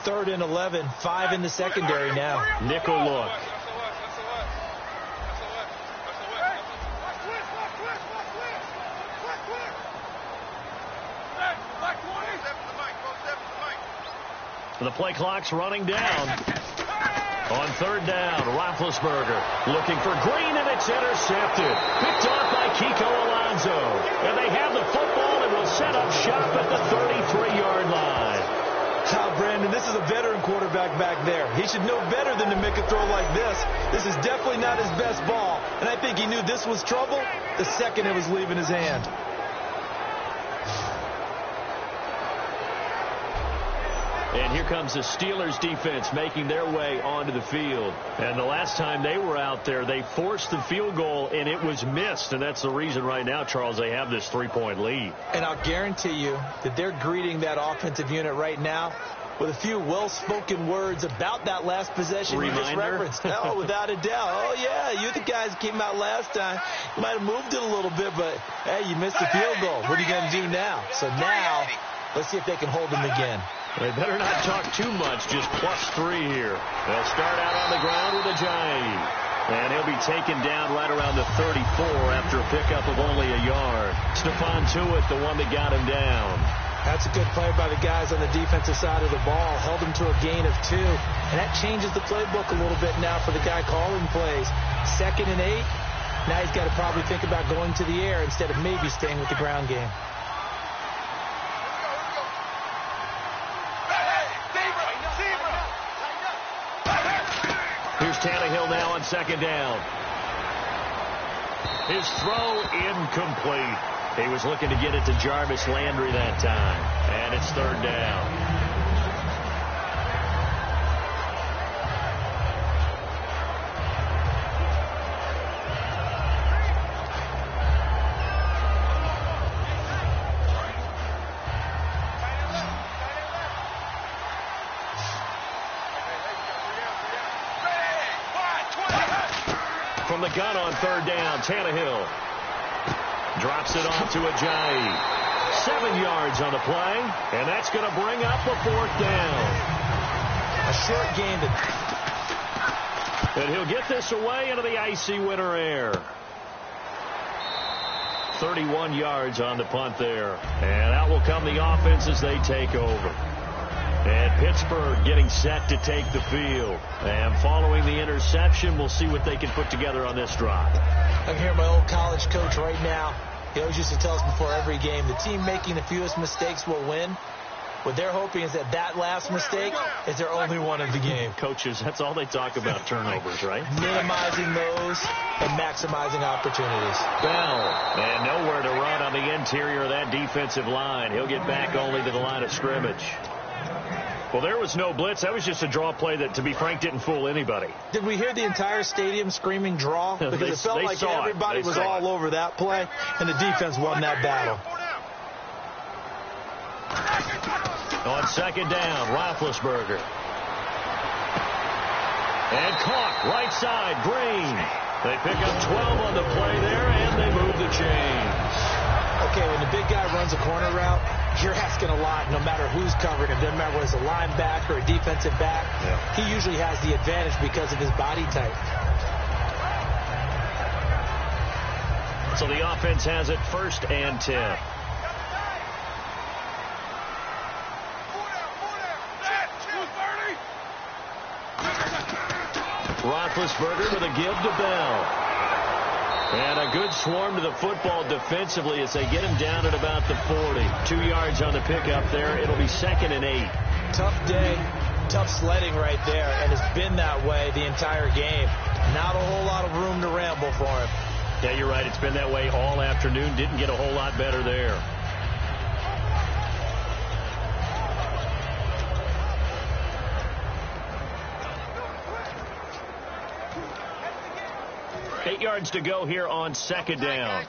3rd and 11, 5 in the secondary now. Nickel look. The play clock's running down. On 3rd down, Roethlisberger looking for Green, and it's intercepted. Picked off by Kiko Alonso. And they have the football and will set up shop at the 33-yard line. Brandon, this is a veteran quarterback back there. He should know better than to make a throw like this. This is definitely not his best ball. And I think he knew this was trouble the second it was leaving his hand. And here comes the Steelers defense making their way onto the field. And the last time they were out there, they forced the field goal, and it was missed. And that's the reason right now, Charles, they have this 3-point lead. And I'll guarantee you that they're greeting that offensive unit right now with a few well-spoken words about that last possession you just referenced. Oh, without a doubt. Oh, yeah, you're the guys that came out last time. You might have moved it a little bit, but, hey, you missed the field goal. What are you going to do now? So now, let's see if they can hold them again. They better not talk too much, just +3 here. They'll start out on the ground with Ajayi. And he'll be taken down right around the 34 after a pickup of only a yard. Stephon Tuitt, the one that got him down. That's a good play by the guys on the defensive side of the ball. Held him to a gain of 2. And that changes the playbook a little bit now for the guy calling plays. 2nd and 8. Now he's got to probably think about going to the air instead of maybe staying with the ground game. Here's Tannehill now on 2nd down. His throw incomplete. He was looking to get it to Jarvis Landry that time. And it's 3rd down. From the gun on 3rd down, Tannehill drops it off to Ajayi. 7 yards on the play, and that's going to bring up a 4th down. A short gain. And he'll get this away into the icy winter air. 31 yards on the punt there. And out will come the offense as they take over. And Pittsburgh getting set to take the field. And following the interception, we'll see what they can put together on this drive. I'm hearing my old college coach right now. He always used to tell us before every game, the team making the fewest mistakes will win. What they're hoping is that that last mistake is their only one of the game. Coaches, that's all they talk about, turnovers, right? Minimizing those and maximizing opportunities. Bell, and nowhere to run on the interior of that defensive line. He'll get back only to the line of scrimmage. Well, there was no blitz. That was just a draw play that, to be frank, didn't fool anybody. Did we hear the entire stadium screaming draw? Because it felt like everybody was all over that play, and the defense won that battle. On 2nd down, Roethlisberger. And caught right side, Green. They pick up 12 on the play there, and they move the chains. Okay, when the big guy runs a corner route, you're asking a lot no matter who's covering him. Doesn't matter whether it's a linebacker or a defensive back. Yeah. He usually has the advantage because of his body type. So the offense has it 1st and 10. Roethlisberger with a give to Bell. And a good swarm to the football defensively as they get him down at about the 40. 2 yards on the pickup there. It'll be 2nd and 8. Tough day, tough sledding right there, and it's been that way the entire game. Not a whole lot of room to ramble for him. Yeah, you're right. It's been that way all afternoon. Didn't get a whole lot better there. Eight yards to go here on 2nd down.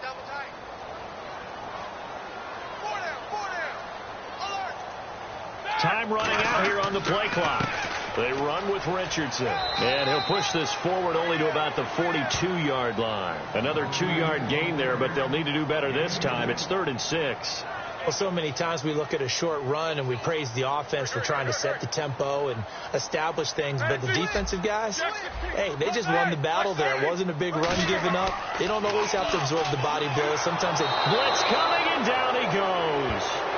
Time running out here on the play clock. They run with Richardson. And he'll push this forward only to about the 42-yard line. Another 2-yard gain there, but they'll need to do better this time. It's 3rd and 6. Well, so many times we look at a short run and we praise the offense for trying to set the tempo and establish things, but the defensive guys, hey, they just won the battle there. It wasn't a big run given up. They don't always have to absorb the body blows. Sometimes they... Blitz coming, and down he goes.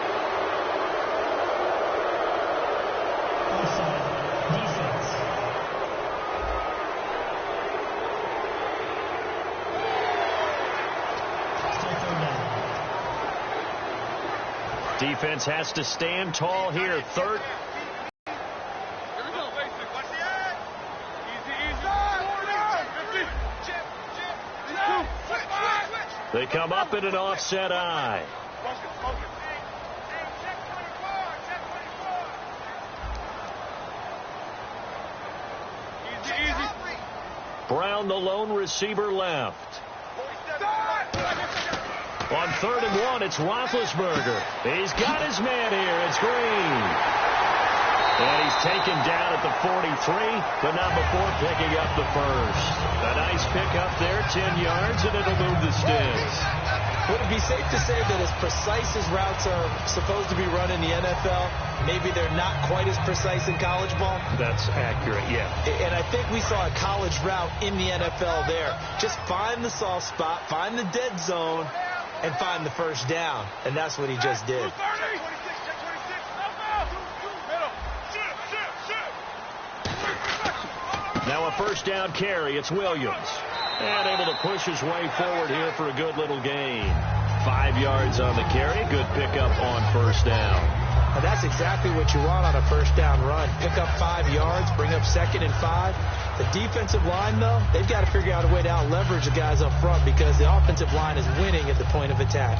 Defense has to stand tall here. Third. They come up in an offset eye. Brown, the lone receiver, left. On 3rd and 1, it's Roethlisberger. He's got his man here. It's Green. And he's taken down at the 43, but not before picking up the first. A nice pickup there, 10 yards, and it'll move the sticks. Would it be safe to say that as precise as routes are supposed to be run in the NFL, maybe they're not quite as precise in college ball? That's accurate, yeah. And I think we saw a college route in the NFL there. Just find the soft spot, find the dead zone, and find the first down. And that's what he just did. Now a first down carry. It's Williams. And able to push his way forward here for a good little gain. 5 yards on the carry. Good pickup on first down. And that's exactly what you want on a first down run. Pick up 5 yards, bring up 2nd and 5. The defensive line, though, they've got to figure out a way to out-leverage the guys up front because the offensive line is winning at the point of attack.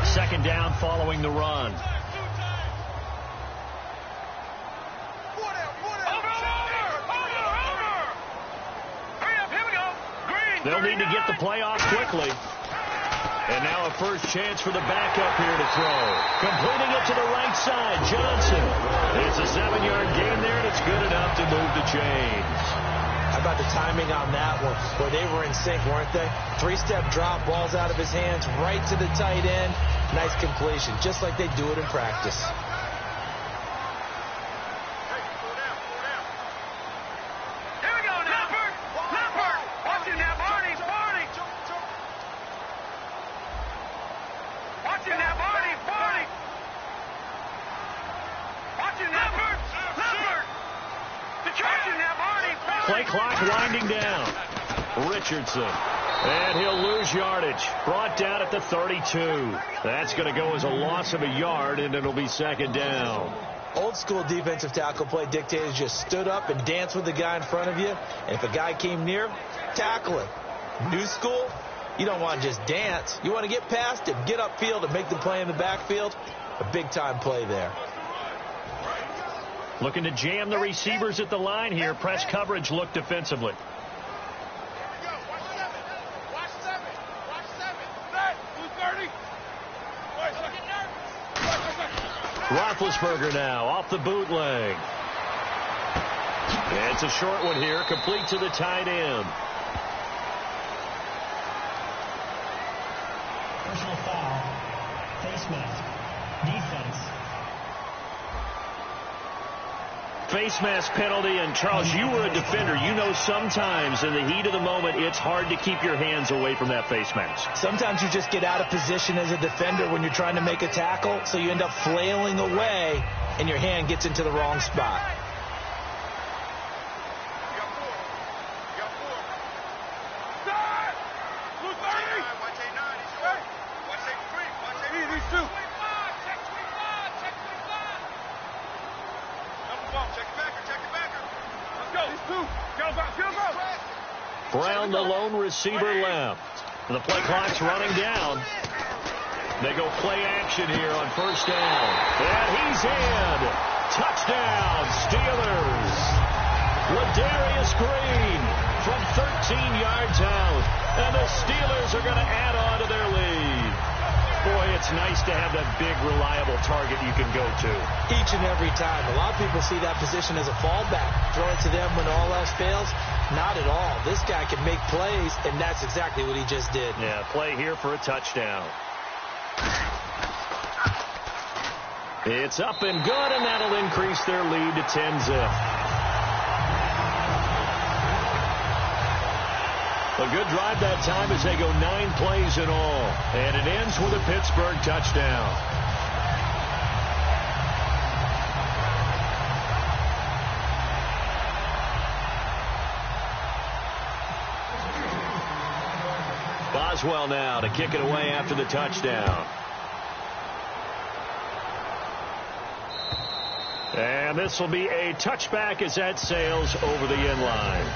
Second down following the run. They'll need to get the play off quickly. And now a first chance for the backup here to throw. Completing it to the right side, Johnson. It's a 7-yard gain there, and it's good enough to move the chains. How about the timing on that one? Where they were in sync, weren't they? 3-step drop, ball's out of his hands, right to the tight end. Nice completion, just like they do it in practice. Play clock winding down. Richardson. And he'll lose yardage. Brought down at the 32. That's going to go as a loss of a yard, and it'll be second down. Old school defensive tackle play dictators just stood up and danced with the guy in front of you. And if a guy came near, tackle him. New school, you don't want to just dance. You want to get past him, get upfield, and make the play in the backfield. A big-time play there. Looking to jam the receivers at the line here. Press coverage look defensively. Roethlisberger now off the bootleg. And it's a short one here, complete to the tight end. Personal foul. Face mask. Defense. Face mask penalty, and Charles, you were a defender. You know sometimes in the heat of the moment, it's hard to keep your hands away from that face mask. Sometimes you just get out of position as a defender when you're trying to make a tackle, so you end up flailing away, and your hand gets into the wrong spot. Brown, the lone receiver, left. The play clock's running down. They go play action here on first down. And he's in. Touchdown, Steelers. Ladarius Green from 13 yards out. And the Steelers are going to add on to their lead. Boy, it's nice to have that big, reliable target you can go to. Each and every time. A lot of people see that position as a fallback. Throw it to them when all else fails. Not at all. This guy can make plays, and that's exactly what he just did. Yeah, play here for a touchdown. It's up and good, and that'll increase their lead to 10-zip. A good drive that time as they go 9 plays in all. And it ends with a Pittsburgh touchdown. Boswell now to kick it away after the touchdown. And this will be a touchback as that sails over the end line.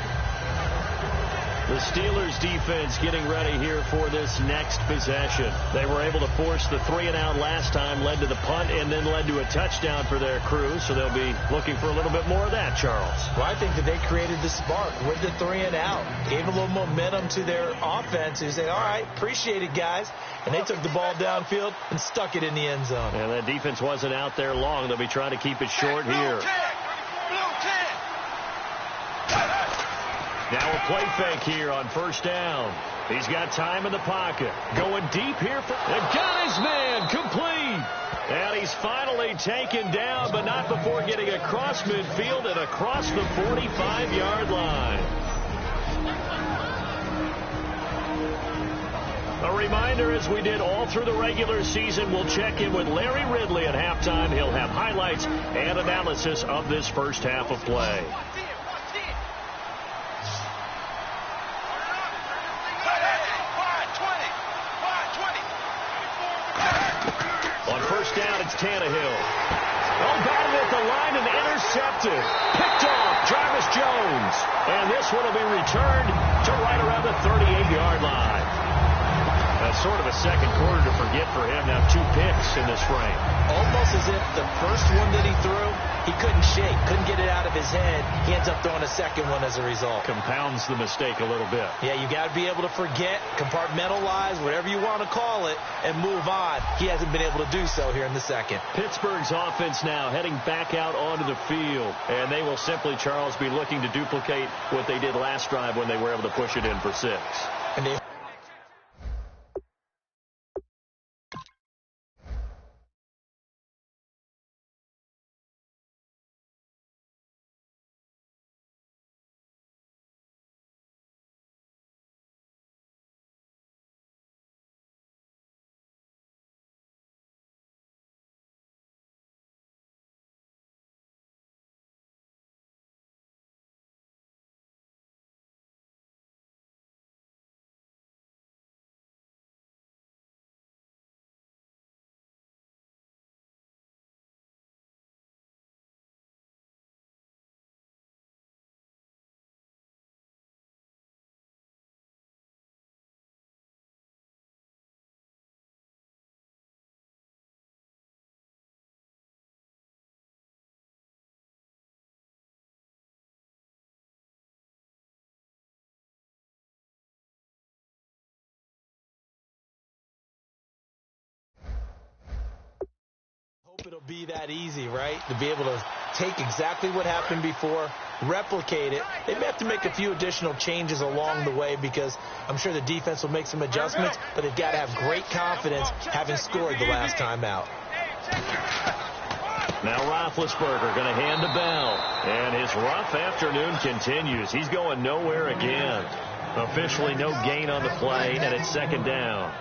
The Steelers defense getting ready here for this next possession. They were able to force the 3-and-out last time, led to the punt, and then led to a touchdown for their crew. So they'll be looking for a little bit more of that, Charles. Well, I think that they created the spark with the 3-and-out. Gave a little momentum to their offense. Who said, all right, appreciate it, guys. And they took the ball downfield and stuck it in the end zone. And that defense wasn't out there long. They'll be trying to keep it short here. Now a play fake here on first down. He's got time in the pocket. Going deep here. And got his man complete. And he's finally taken down, but not before getting across midfield and across the 45-yard line. A reminder, as we did all through the regular season, we'll check in with Larry Ridley at halftime. He'll have highlights and analysis of this first half of play. On first down, it's Tannehill. Oh, batted at the line and intercepted. Picked off Jarvis Jones. And this one will be returned to right around the 38-yard line. That's sort of a second quarter to forget for him. Now 2 picks in this frame. Almost as if the first one that he threw, he couldn't shake, couldn't get it out of his head. He ends up throwing a second one as a result. Compounds the mistake a little bit. Yeah, you got to be able to forget, compartmentalize, whatever you want to call it, and move on. He hasn't been able to do so here in the second. Pittsburgh's offense now heading back out onto the field. And they will simply, Charles, be looking to duplicate what they did last drive when they were able to push it in for 6. And they hope it'll be that easy, right? To be able to take exactly what happened before, replicate it. They may have to make a few additional changes along the way because I'm sure the defense will make some adjustments, but they've got to have great confidence having scored the last time out. Now Roethlisberger going to hand to Bell. And his rough afternoon continues. He's going nowhere again. Officially no gain on the play, and it's second down.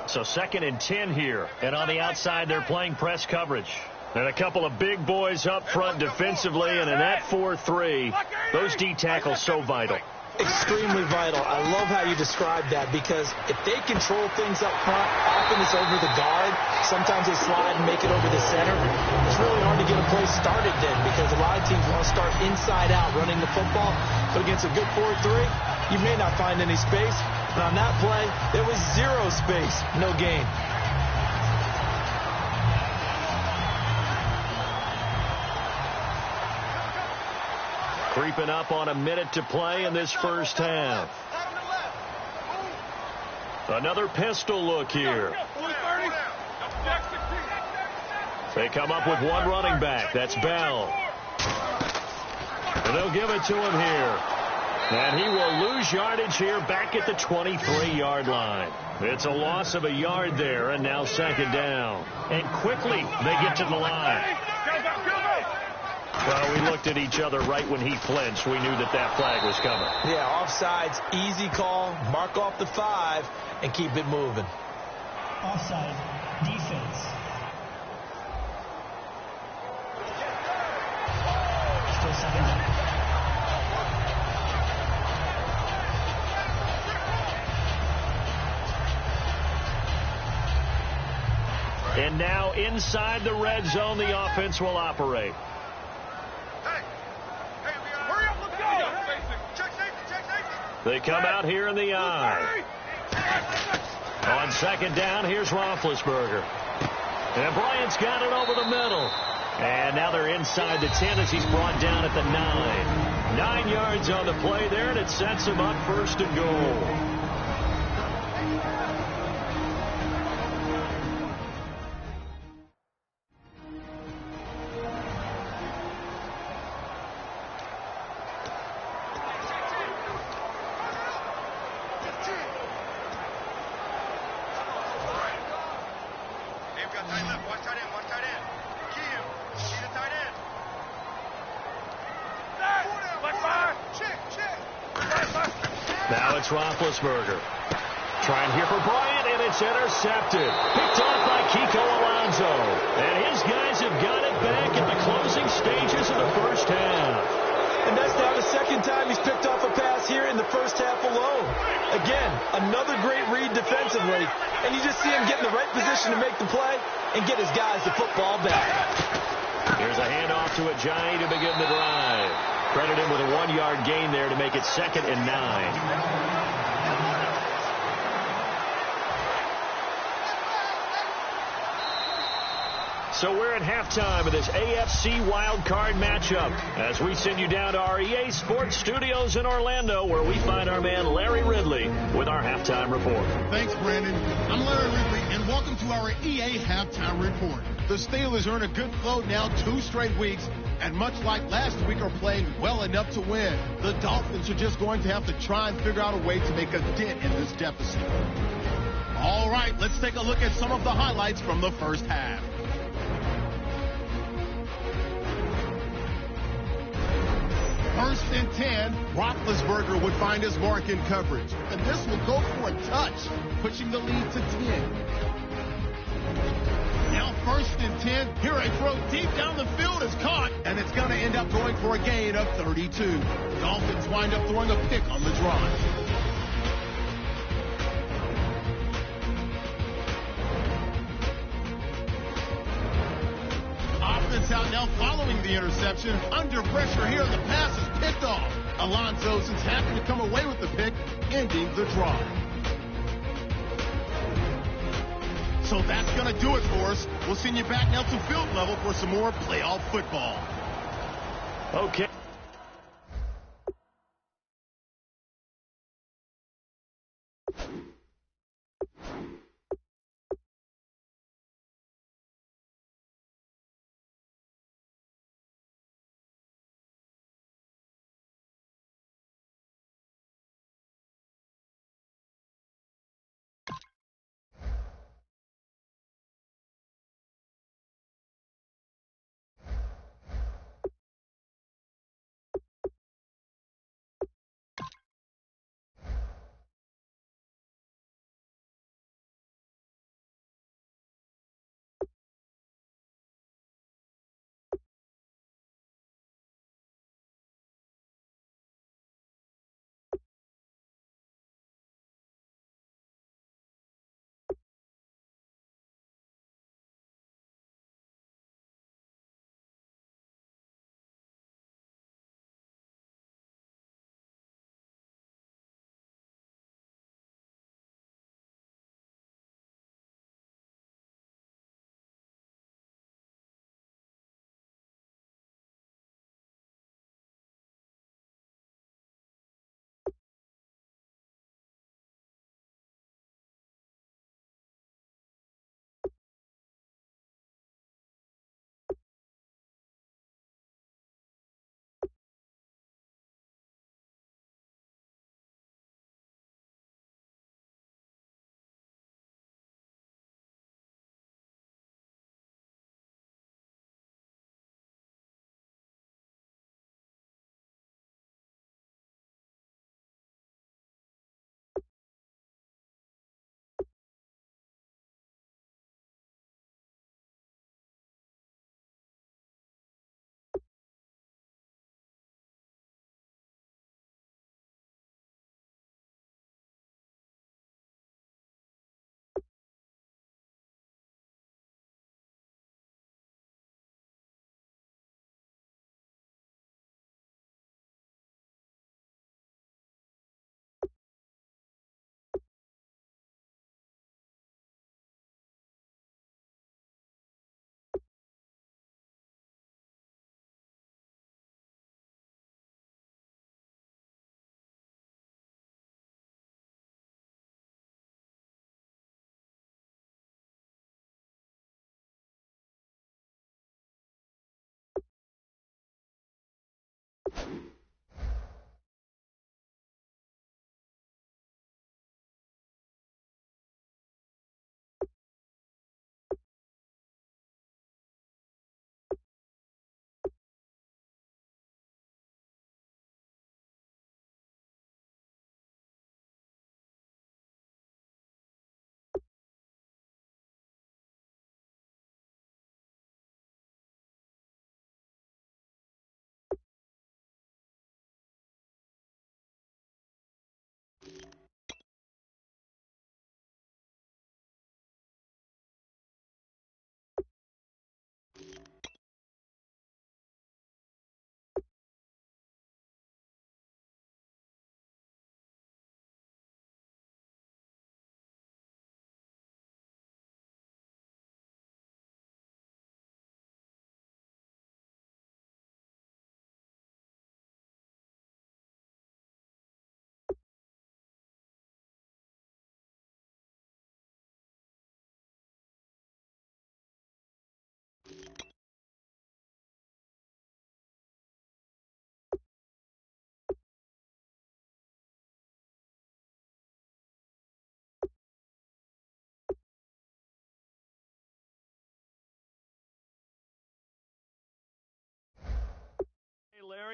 So 2nd and 10 here. And on the outside, they're playing press coverage. And a couple of big boys up front defensively, and in that 4-3, those D tackles so vital. Extremely vital. I love how you described that because if they control things up front, often it's over the guard. Sometimes they slide and make it over the center. It's really hard to get a play started then because a lot of teams want to start inside out running the football. But against a good 4-3, you may not find any space. But on that play, there was 0 space, no gain. Creeping up on a minute to play in this first half. Another pistol look here. They come up with one running back. That's Bell. And they'll give it to him here. And he will lose yardage here back at the 23-yard line. It's a loss of a yard there, and now second down. And quickly they get to the line. Well, we looked at each other right when he flinched. We knew that that flag was coming. Yeah, offsides, easy call. Mark off the 5 and keep it moving. Offside. Defense. Still second down. And now inside the red zone, the offense will operate. They come out here in the eye. On second down, here's Roethlisberger. And Bryant's got it over the middle. And now they're inside the 10 as he's brought down at the 9. 9 yards on the play there, and it sets him up first and goal. Now it's Roethlisberger. Trying here for Bryant, and it's intercepted. Picked off by Kiko Alonso. And his guys have got it back at the closing stages of the first half. And that's now the second time he's picked off a pass here in the first half alone. Again, another great read defensively. And you just see him get in the right position to make the play and get his guys the football back. Here's a handoff to Ajayi to begin the drive. Credit him with a 1-yard gain there to make it 2nd and 9. So we're at halftime of this AFC wildcard matchup as we send you down to our EA Sports Studios in Orlando, where we find our man Larry Ridley with our halftime report. Thanks, Brandon. I'm Larry Ridley, and welcome to our EA halftime report. The Steelers earn a good flow now 2 straight weeks, and much like last week are playing well enough to win. The Dolphins are just going to have to try and figure out a way to make a dent in this deficit. All right, let's take a look at some of the highlights from the first half. First and 10, Roethlisberger would find his mark in coverage. And this will go for a touch, pushing the lead to 10. Now first and 10, here a throw deep down the field is caught, and it's going to end up going for a gain of 32. The Dolphins wind up throwing a pick on the drive. Offense out now following the interception. Under pressure here, the pass is picked off. Alonso is happy to come away with the pick, ending the drive. So that's going to do it for us. We'll send you back now to field level for some more playoff football. Okay.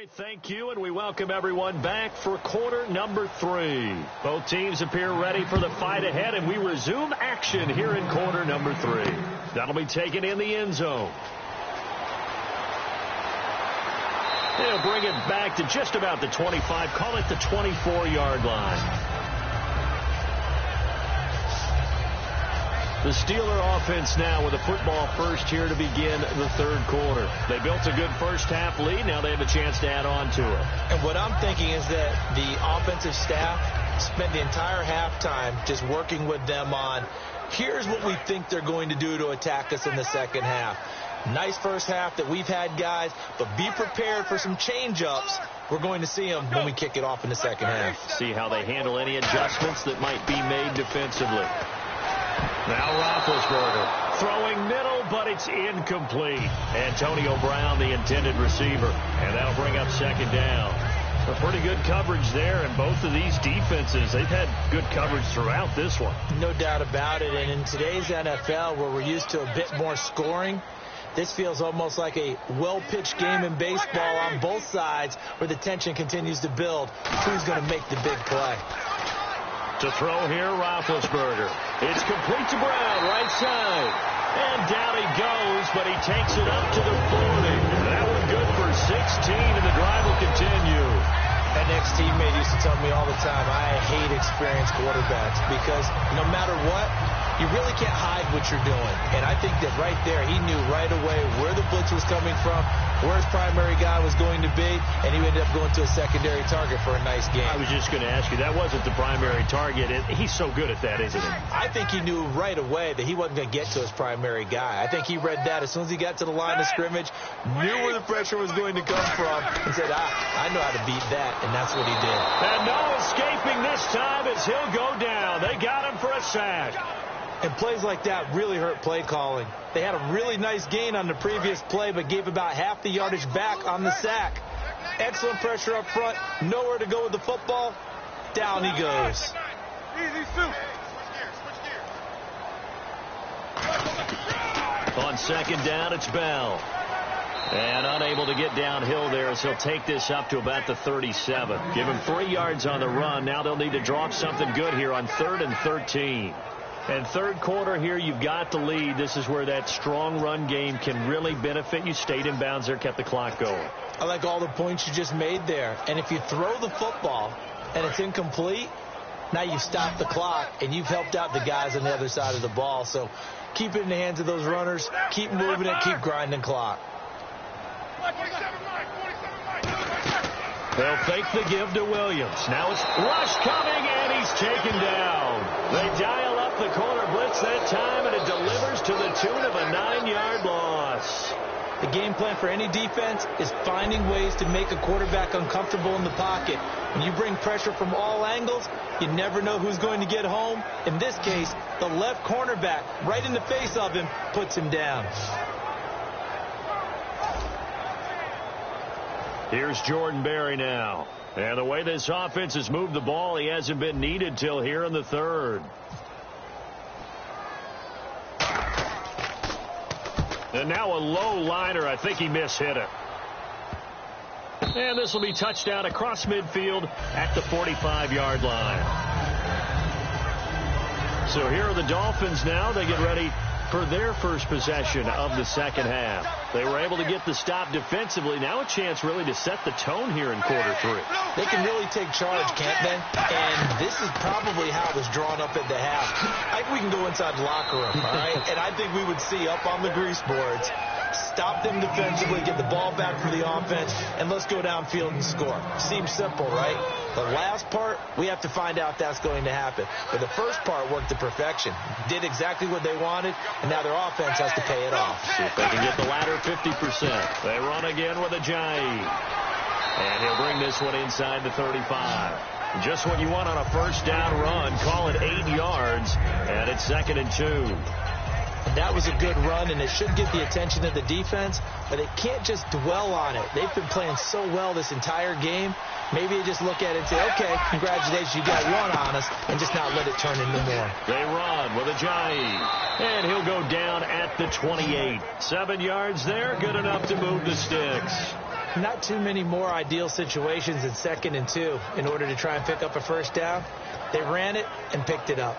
right, thank you, and we welcome everyone back for quarter number 3. Both teams appear ready for the fight ahead, and we resume action here in quarter number 3. That'll be taken in the end zone. They'll bring it back to just about the 25, call it the 24-yard line. The Steeler offense now with a football first here to begin the third quarter. They built a good first-half lead. Now they have a chance to add on to it. And what I'm thinking is that the offensive staff spent the entire halftime just working with them on, here's what we think they're going to do to attack us in the second half. Nice first half that we've had, guys, but be prepared for some change-ups. We're going to see them when we kick it off in the second half. See how they handle any adjustments that might be made defensively. Now Roethlisberger throwing middle, but it's incomplete. Antonio Brown, the intended receiver, and that'll bring up second down. A pretty good coverage there, and both of these defenses, they've had good coverage throughout this one. No doubt about it, and in today's NFL, where we're used to a bit more scoring, this feels almost like a well-pitched game in baseball on both sides where the tension continues to build. Who's going to make the big play? To throw here, Roethlisberger. It's complete to Brown, right side. And down he goes, but he takes it up to the 40. That one good for 16, and the drive will continue. An ex-teammate used to tell me all the time, I hate experienced quarterbacks because no matter what, you really can't hide what you're doing. And I think that right there, he knew right away where the blitz was coming from, where his primary guy was going to be, and he ended up going to a secondary target for a nice game. I was just going to ask you, that wasn't the primary target. He's so good at that, isn't he? I think he knew right away that he wasn't going to get to his primary guy. I think he read that as soon as he got to the line of scrimmage, knew where the pressure was going to come from, and said, I know how to beat that, and that's what he did. And no escaping this time as he'll go down. They got him for a sack. And plays like that really hurt play calling. They had a really nice gain on the previous play, but gave about half the yardage back on the sack. Excellent pressure up front. Nowhere to go with the football. Down he goes. On second down, it's Bell. And unable to get downhill there as he'll take this up to about the 37. Give him 3 yards on the run. Now they'll need to draw up something good here on 3rd and 13. And third quarter here, you've got the lead. This is where that strong run game can really benefit you. Stayed in bounds there, kept the clock going. I like all the points you just made there. And if you throw the football and it's incomplete, now you've stopped the clock and you've helped out the guys on the other side of the ball. So keep it in the hands of those runners. Keep moving it. Keep grinding clock. They'll fake the give to Williams. Now it's rush coming, and he's taken down. They dial up the corner blitz that time, and it delivers to the tune of a 9-yard loss. The game plan for any defense is finding ways to make a quarterback uncomfortable in the pocket. When you bring pressure from all angles, you never know who's going to get home. In this case, the left cornerback, right in the face of him, puts him down. Here's Jordan Berry now. And the way this offense has moved the ball, he hasn't been needed till here in the third. And now a low liner. I think he mishit it. And this will be touchdown across midfield at the 45-yard line. So here are the Dolphins now. They get ready for their first possession of the second half. They were able to get the stop defensively. Now a chance really to set the tone here in quarter 3. They can really take charge, can't they? And this is probably how it was drawn up at the half. I think we can go inside the locker room, all right? And I think we would see up on the grease boards, stop them defensively, get the ball back for the offense, and let's go downfield and score. Seems simple, right? The last part, we have to find out that's going to happen. But the first part worked to perfection. Did exactly what they wanted, and now their offense has to pay it off. See if they can get the latter 50%. They run again with Ajayi. And he'll bring this one inside the 35. Just what you want on a first down run. Call it 8 yards, and it's 2nd and 2. That was a good run, and it should get the attention of the defense, but it can't just dwell on it. They've been playing so well this entire game. Maybe you just look at it and say, okay, congratulations, you got one on us, and just not let it turn into more. They run with Ajayi, and he'll go down at the 28. 7 yards there, good enough to move the sticks. Not too many more ideal situations in 2nd and 2 in order to try and pick up a first down. They ran it and picked it up.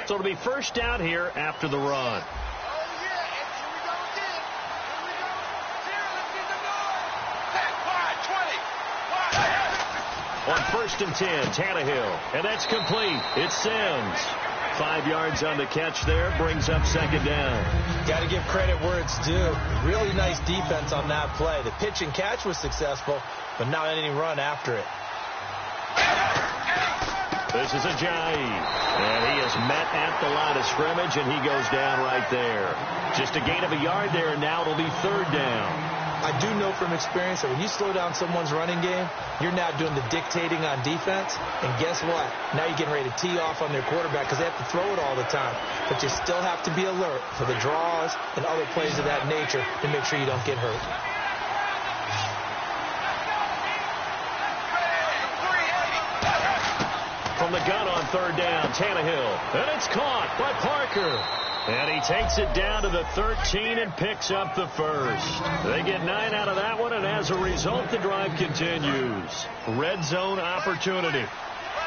So it'll be first down here after the run. On 1st and 10, Tannehill, and that's complete. It's Sims. 5 yards on the catch there, brings up 2nd down. Got to give credit where it's due. Really nice defense on that play. The pitch and catch was successful, but not any run after it. This is Ajayi, and he is met at the line of scrimmage, and he goes down right there. Just a gain of a yard there, and now it'll be 3rd down. I do know from experience that when you slow down someone's running game, you're now doing the dictating on defense. And guess what? Now you're getting ready to tee off on their quarterback because they have to throw it all the time. But you still have to be alert for the draws and other plays of that nature to make sure you don't get hurt. From the gun on 3rd down, Tannehill. And it's caught by Parker. And he takes it down to the 13 and picks up the first. They get 9 out of that one, and as a result, the drive continues. Red zone opportunity.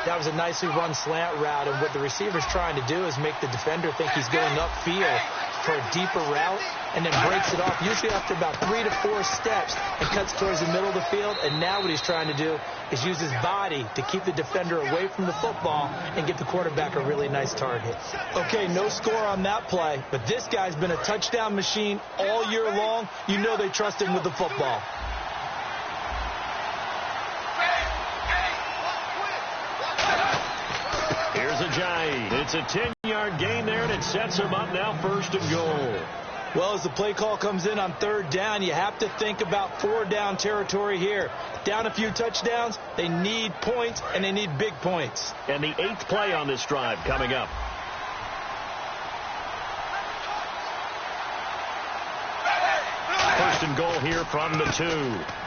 That was a nicely run slant route, and what the receiver's trying to do is make the defender think he's going upfield for a deeper route and then breaks it off, usually after about 3 to 4 steps, and cuts towards the middle of the field. And now what he's trying to do is use his body to keep the defender away from the football and get the quarterback a really nice target. Okay, no score on that play, but this guy's been a touchdown machine all year long. You know they trust him with the football. Here's Ajayi. It's a 10-yard gain there, and it sets him up now 1st and goal. Well, as the play call comes in on 3rd down, you have to think about 4-down territory here. Down a few touchdowns, they need points, and they need big points. And the 8th play on this drive coming up. First and goal here from the 2.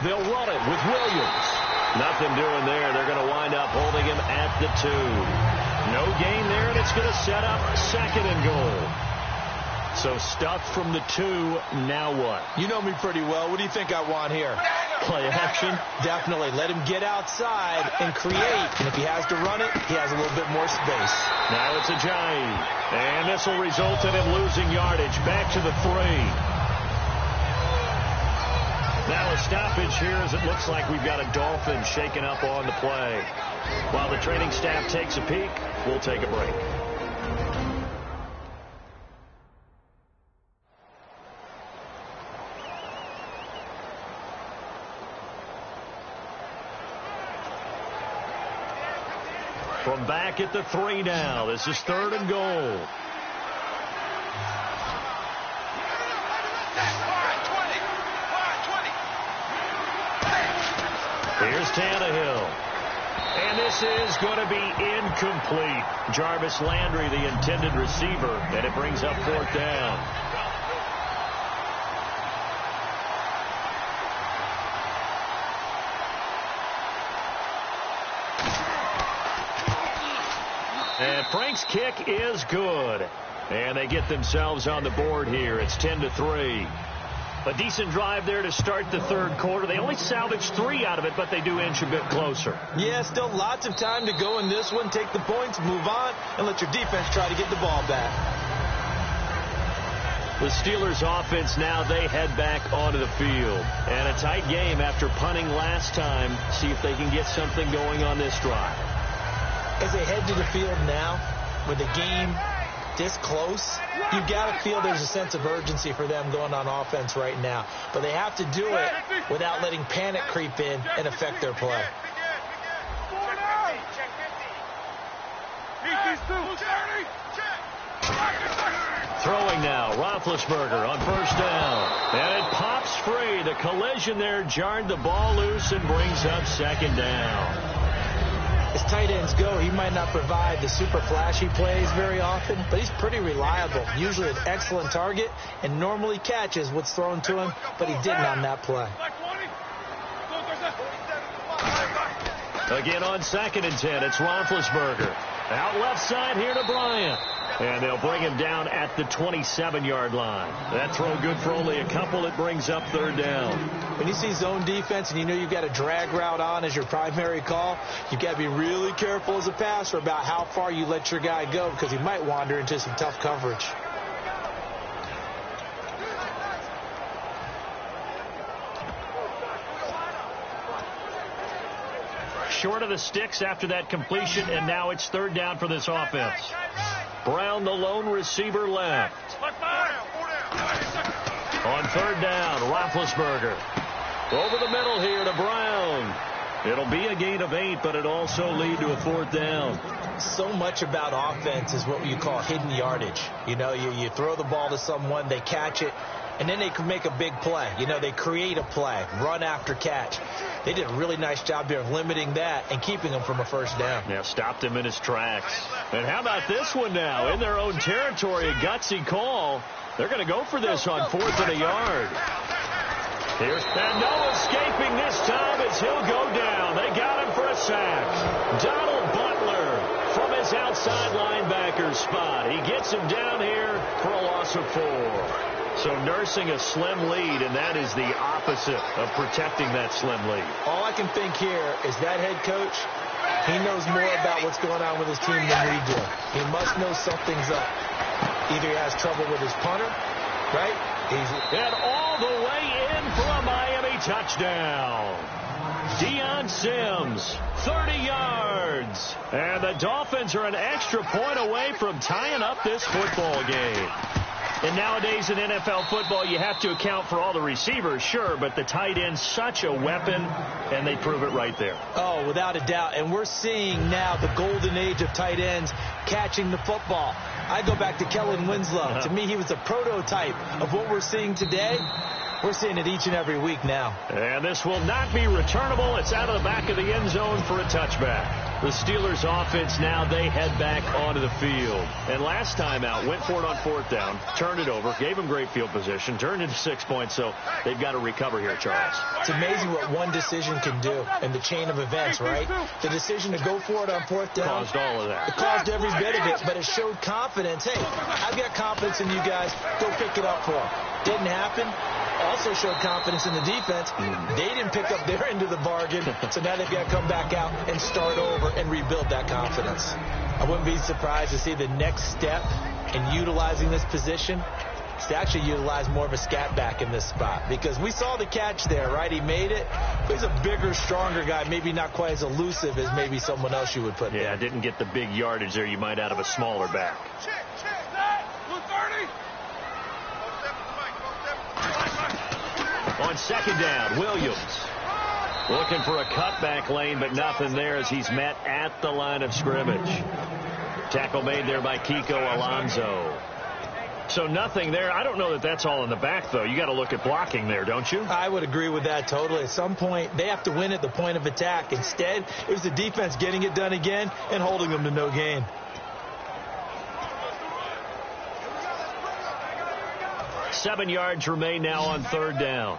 They'll run it with Williams. Nothing doing there. They're going to wind up holding him at the 2. No gain there, and it's going to set up 2nd and goal. So stuffed from the 2, now what? You know me pretty well. What do you think I want here? Play action? Definitely. Let him get outside and create. And if he has to run it, he has a little bit more space. Now it's Ajayi. And this will result in him losing yardage. Back to the 3. Now a stoppage here as it looks like we've got a Dolphin shaken up on the play. While the training staff takes a peek, we'll take a break. From back at the 3 now. This is 3rd and goal. Here's Tannehill. And this is going to be incomplete. Jarvis Landry, the intended receiver, and it brings up 4th down. And Frank's kick is good. And they get themselves on the board here. It's 10-3. A decent drive there to start the 3rd quarter. They only salvaged 3 out of it, but they do inch a bit closer. Yeah, still lots of time to go in this one. Take the points, move on, and let your defense try to get the ball back. The Steelers offense now, they head back onto the field. And a tight game after punting last time. See if they can get something going on this drive. As they head to the field now, with the game this close, you got to feel there's a sense of urgency for them going on offense right now. But they have to do it without letting panic creep in and affect their play. Throwing now, Roethlisberger on 1st down. And it pops free. The collision there jarred the ball loose and brings up 2nd down. As tight ends go, he might not provide the super flashy plays very often, but he's pretty reliable. Usually an excellent target and normally catches what's thrown to him, but he didn't on that play. Again on 2nd and 10, it's Roethlisberger. Out left side here to Bryant. And they'll bring him down at the 27-yard line. That throw good for only a couple. It brings up third down. When you see zone defense and you know you've got a drag route on as your primary call, you've got to be really careful as a passer about how far you let your guy go because he might wander into some tough coverage. Short of the sticks after that completion, and now it's third down for this offense. Brown, the lone receiver, left. On third down, Roethlisberger. Over the middle here to Brown. It'll be a gain of 8, but it also lead to a fourth down. So much about offense is what you call hidden yardage. You know, you throw the ball to someone, they catch it, and then they can make a big play. You know, they create a play, run after catch. They did a really nice job there of limiting that and keeping him from a first down. Yeah, stopped him in his tracks. And how about this one now? In their own territory, a gutsy call. They're going to go for this on 4th and a yard. And no escaping this time as he'll go down. They got him for a sack. Donald Butler from his outside linebacker spot. He gets him down here for a loss of 4. So nursing a slim lead, and that is the opposite of protecting that slim lead. All I can think here is that head coach, he knows more about what's going on with his team than we do. He must know something's up. Either he has trouble with his punter, right? And all the way in for a Miami touchdown. Deion Sims, 30 yards. And the Dolphins are an extra point away from tying up this football game. And nowadays in NFL football, you have to account for all the receivers, sure, but the tight end's such a weapon, and they prove it right there. Oh, without a doubt. And we're seeing now the golden age of tight ends catching the football. I go back to Kellen Winslow. To me, he was a prototype of what we're seeing today. We're seeing it each and every week now. And this will not be returnable. It's out of the back of the end zone for a touchback. The Steelers offense now, they head back onto the field. And last time out, went for it on 4th down, turned it over, gave them great field position, turned into 6 points, so they've got to recover here, Charles. It's amazing what one decision can do in the chain of events, right? The decision to go for it on 4th down. Caused all of that. It caused every bit of it, but it showed confidence. Hey, I've got confidence in you guys. Go pick it up for them. Didn't happen. Also showed confidence in the defense. They didn't pick up their end of the bargain, so now they've got to come back out and start over and rebuild that confidence. I wouldn't be surprised to see the next step in utilizing this position is to actually utilize more of a scat back in this spot, because we saw the catch there, right? He made it. He's a bigger, stronger guy, maybe not quite as elusive as maybe someone else you would put there. Yeah, didn't get the big yardage there you might out of a smaller back. On 2nd down, Williams looking for a cutback lane, but nothing there as he's met at the line of scrimmage. Tackle made there by Kiko Alonso. So nothing there. I don't know that that's all in the back, though. You got to look at blocking there, don't you? I would agree with that totally. At some point, they have to win at the point of attack. Instead, it was the defense getting it done again and holding them to no gain. Seven yards remain now on 3rd down.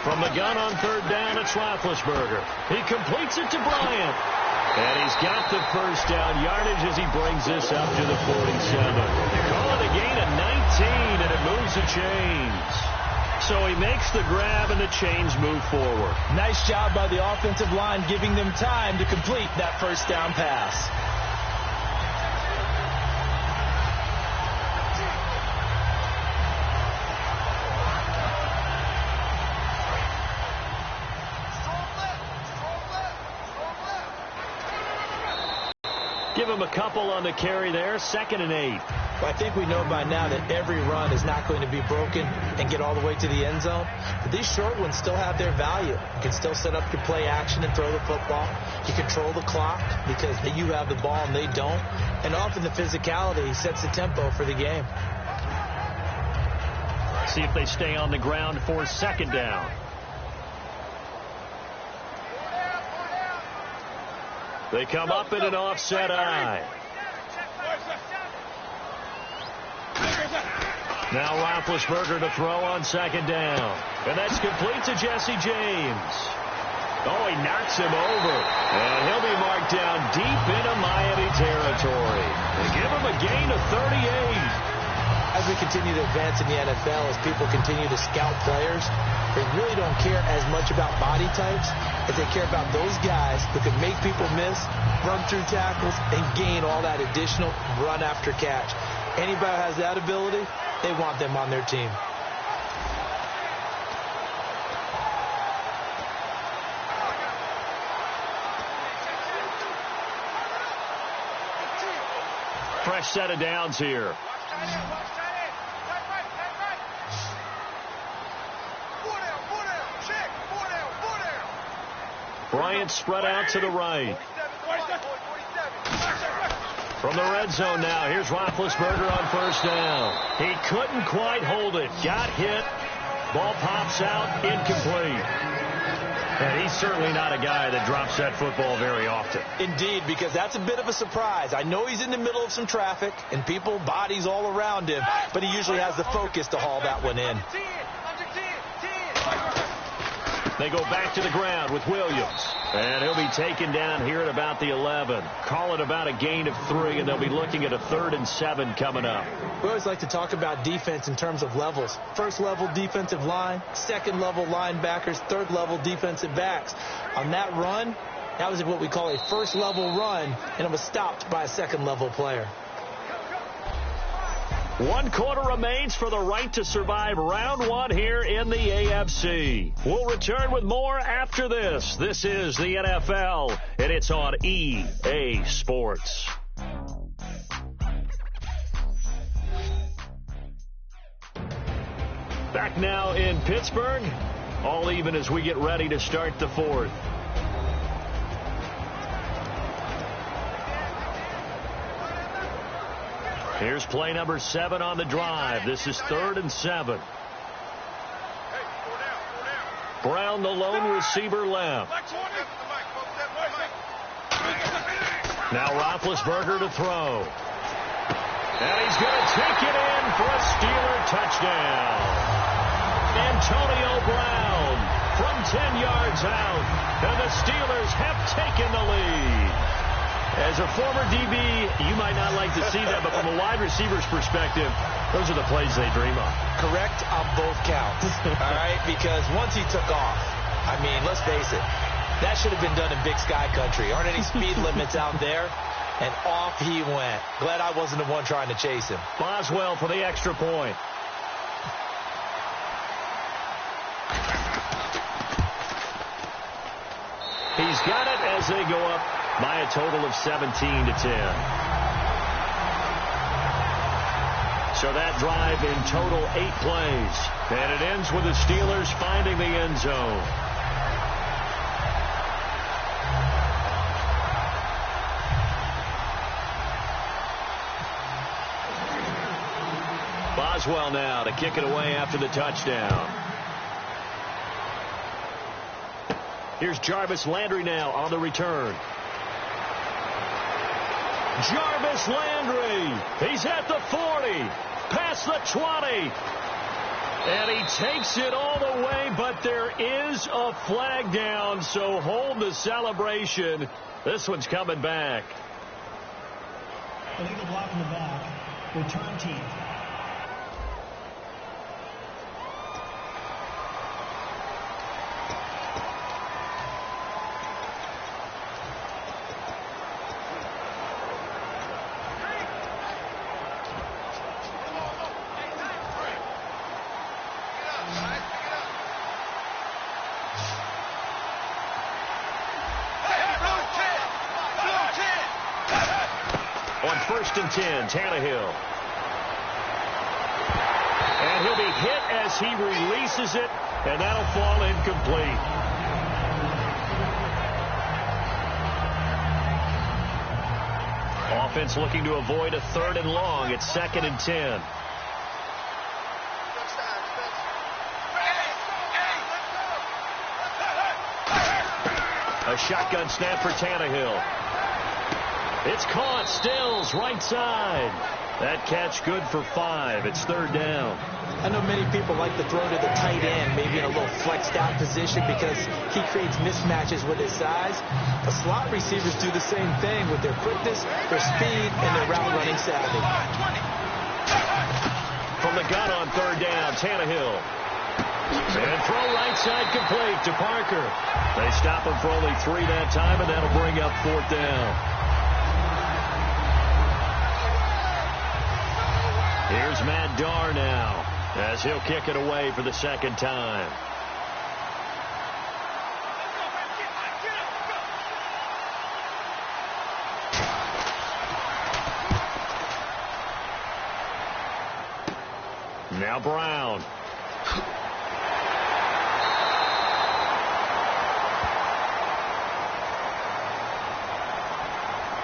From the gun on 3rd down, it's Roethlisberger. He completes it to Bryant. And he's got the first down yardage as he brings this up to the 47. Call it a gain of 19, and it moves the chains. So he makes the grab, and the chains move forward. Nice job by the offensive line, giving them time to complete that first down pass. Give him a couple on the carry there. 2nd and 8. Well, I think we know by now that every run is not going to be broken and get all the way to the end zone. But these short ones still have their value. You can still set up your play action and throw the football. You control the clock because you have the ball and they don't. And often the physicality sets the tempo for the game. See if they stay on the ground for 2nd down. They come up in an offset eye. Now Roethlisberger to throw on 2nd down. And that's complete to Jesse James. Oh, he knocks him over. And he'll be marked down deep into Miami territory. They give him a gain of 38. As we continue to advance in the NFL, as people continue to scout players, they really don't care as much about body types as they care about those guys who can make people miss, run through tackles, and gain all that additional run after catch. Anybody who has that ability, they want them on their team. Fresh set of downs here. Bryant spread out to the right. From the red zone now, here's Roethlisberger on first down. He couldn't quite hold it. Got hit. Ball pops out, incomplete. And he's certainly not a guy that drops that football very often. Indeed, because that's a bit of a surprise. I know he's in the middle of some traffic and people, bodies all around him, but he usually has the focus to haul that one in. They go back to the ground with Williams. And he'll be taken down here at about the 11. Call it about a gain of 3, and they'll be looking at a 3rd and 7 coming up. We always like to talk about defense in terms of levels. First level defensive line, second level linebackers, third level defensive backs. On that run, that was what we call a first level run, and it was stopped by a second level player. 1 quarter remains for the right to survive round 1 here in the AFC. We'll return with more after this. This is the NFL, and it's on EA Sports. Back now in Pittsburgh, all even as we get ready to start the 4th. Here's play number 7 on the drive. This is 3rd and 7. Brown, the lone receiver, left. Now Roethlisberger to throw. And he's going to take it in for a Steeler touchdown. Antonio Brown from 10 yards out. And the Steelers have taken the lead. As a former DB, you might not like to see that, but from a wide receiver's perspective, those are the plays they dream of. Correct on both counts, all right? Because once he took off, I mean, let's face it, that should have been done in Big Sky Country. Aren't any speed limits out there? And off he went. Glad I wasn't the one trying to chase him. Boswell for the extra point. He's got it as they go up by a total of 17-10. So that drive in total 8 plays. And it ends with the Steelers finding the end zone. Boswell now to kick it away after the touchdown. Here's Jarvis Landry now on the return. Jarvis Landry. He's at the 40. Past the 20. And he takes it all the way, but there is a flag down, so hold the celebration. This one's coming back. Illegal block in the back. Return team. On 1st and 10, Tannehill. And he'll be hit as he releases it, and that'll fall incomplete. Offense looking to avoid a 3rd and long. It's 2nd and 10. A shotgun snap for Tannehill. It's caught. Stills right side. That catch good for 5. It's 3rd down. I know many people like to throw to the tight end, maybe in a little flexed out position because he creates mismatches with his size. But slot receivers do the same thing with their quickness, their speed, and their route running savvy. From the gun on 3rd down, Tannehill. And throw right side complete to Parker. They stop him for only 3 that time, and that'll bring up 4th down. Here's Matt Darr now, as he'll kick it away for the 2nd time. Now Brown.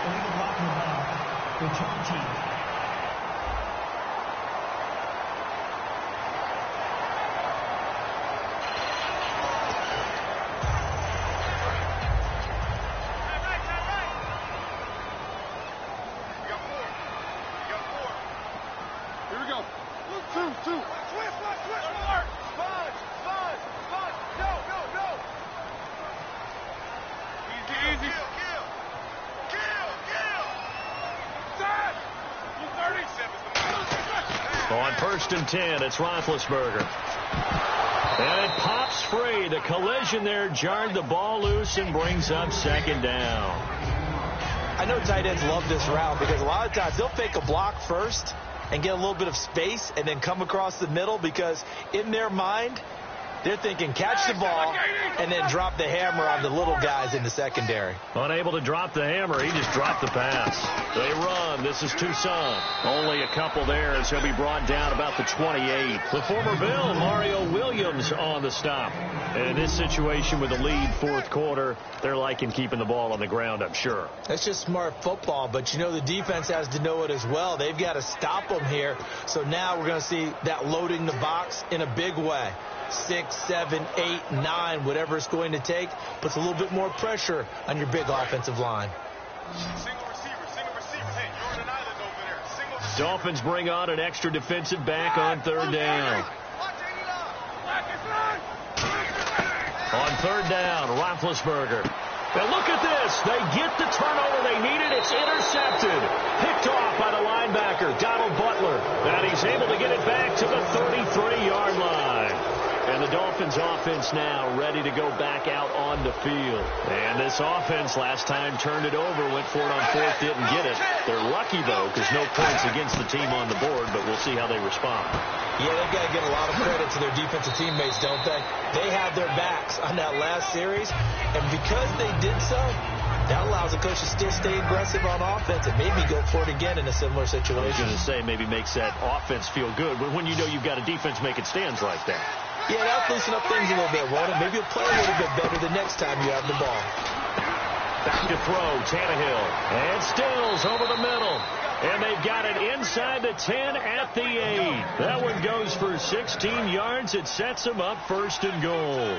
Illegal blocking the back. Return team. On 1st and 10, it's Roethlisberger. And it pops free. The collision there jarred the ball loose and brings up 2nd down. I know tight ends love this route because a lot of times they'll fake a block first and get a little bit of space and then come across the middle because in their mind, they're thinking catch the ball and then drop the hammer on the little guys in the secondary. Unable to drop the hammer, he just dropped the pass. They run. This is Toussaint. Only a couple there as he'll be brought down about the 28. The former Bill, Mario Williams, on the stop. And in this situation with the lead 4th quarter, they're liking keeping the ball on the ground, I'm sure. That's just smart football, but you know the defense has to know it as well. They've got to stop them here. So now we're going to see that loading the box in a big way. 6, 7, 8, 9, whatever it's going to take, puts a little bit more pressure on your big offensive line. Single receiver. Hey, Jordan Island over there. Dolphins bring on an extra defensive back on 3rd down. On 3rd down, Roethlisberger. Now look at this. They get the turnover they needed. It's intercepted. Picked off by the linebacker, Donald Butler. And he's able to get it back to the 33-yard line. And the Dolphins offense now ready to go back out on the field. And this offense last time turned it over, went for it on 4th, didn't get it. They're lucky, though, because no points against the team on the board, but we'll see how they respond. Yeah, they've got to give a lot of credit to their defensive teammates, don't they? They had their backs on that last series, and because they did so, that allows the coach to still stay aggressive on offense and maybe go for it again in a similar situation. I was going to say maybe makes that offense feel good, but when you know you've got a defense making stands like that. Yeah, that'll loosen up things a little bit, won't it? Maybe you'll play a little bit better the next time you have the ball. Back to throw, Tannehill. And Stills over the middle. And they've got it inside the 10 at the 8. That one goes for 16 yards. It sets them up 1st and goal.